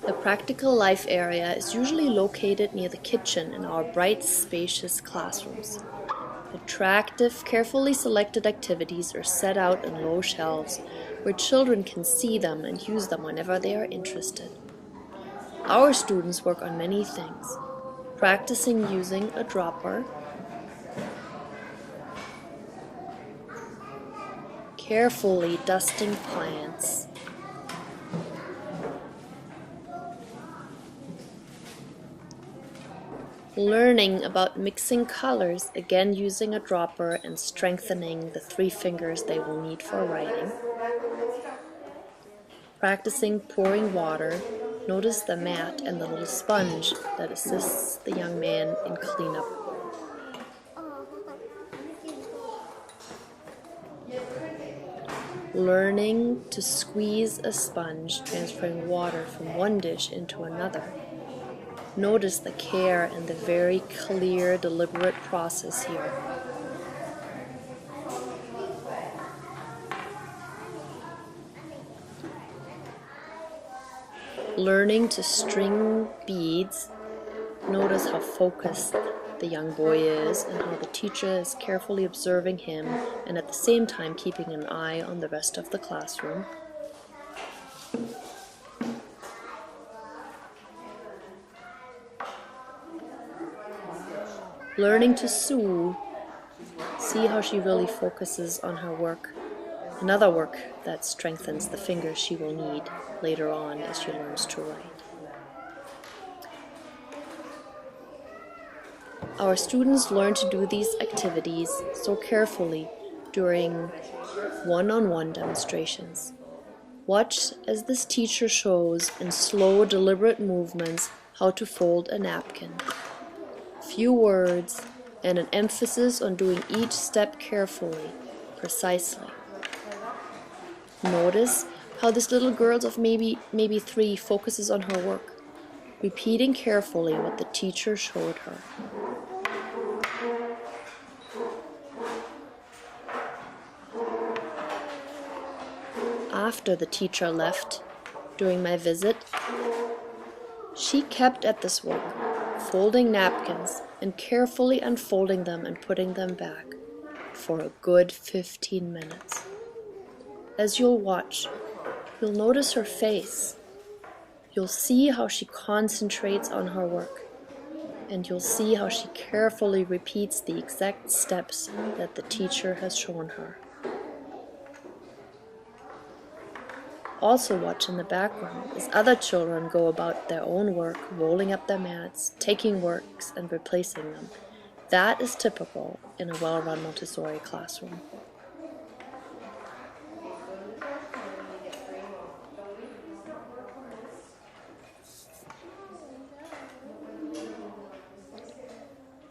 The practical life area is usually located near the kitchen in our bright, spacious classrooms. Attractive, carefully selected activities are set out on low shelves where children can see them and use them whenever they are interested. Our students work on many things, practicing using a dropper, carefully dusting plants, learning about mixing colors, again using a dropper and strengthening the 3 fingers they will need for writing. Practicing pouring water, notice the mat and the little sponge that assists the young man in cleanup. Learning to squeeze a sponge, transferring water from one dish into another. Notice the care and the very clear, deliberate process here. Learning to string beads. Notice how focused the young boy is and how the teacher is carefully observing him and at the same time keeping an eye on the rest of the classroom. Learning to sew. See how she really focuses on her work. Another work that strengthens the fingers she will need later on as she learns to write. Our students learn to do these activities so carefully during one-on-one demonstrations. Watch as this teacher shows in slow, deliberate movements how to fold a napkin. Few words and an emphasis on doing each step carefully, precisely. Notice how this little girl of maybe 3 focuses on her work, repeating carefully what the teacher showed her. After the teacher left during my visit, she kept at this work, folding napkins and carefully unfolding them and putting them back for a good 15 minutes. As you'll watch, you'll notice her face. You'll see how she concentrates on her work, and you'll see how she carefully repeats the exact steps that the teacher has shown her. Also watch in the background as other children go about their own work, rolling up their mats, taking works and replacing them. That is typical in a well-run Montessori classroom.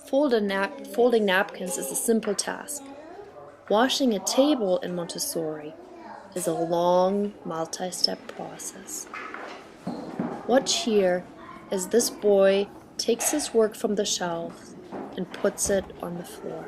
Folding napkins is a simple task. Washing a table in Montessori is a long, multi-step process. Watch here as this boy takes his work from the shelf and puts it on the floor.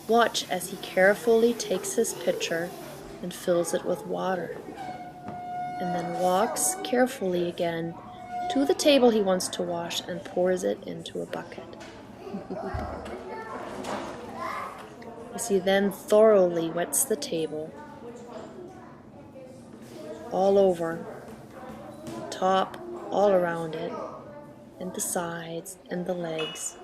Watch as he carefully takes his pitcher and fills it with water, and then walks carefully again to the table he wants to wash and pours it into a bucket. As he then thoroughly wets the table, all over, top, all around it, and the sides and the legs.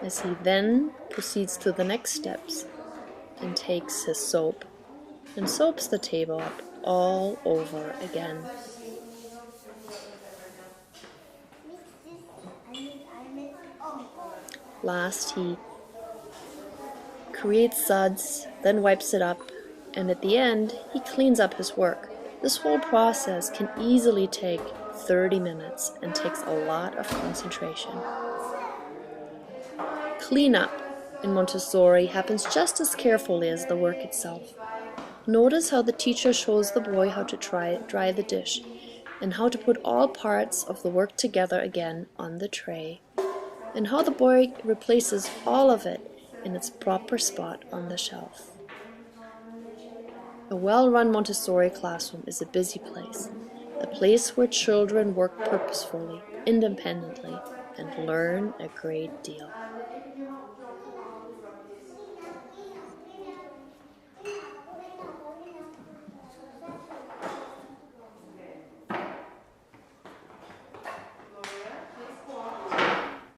As he then proceeds to the next steps and takes his soap and soaps the table up all over again. Last, he creates suds, then wipes it up, and at the end, he cleans up his work. This whole process can easily take 30 minutes and takes a lot of concentration. Cleanup in Montessori happens just as carefully as the work itself. Notice how the teacher shows the boy how to dry the dish, and how to put all parts of the work together again on the tray, and how the boy replaces all of it in its proper spot on the shelf. A well-run Montessori classroom is a busy place, a place where children work purposefully, independently, and learn a great deal.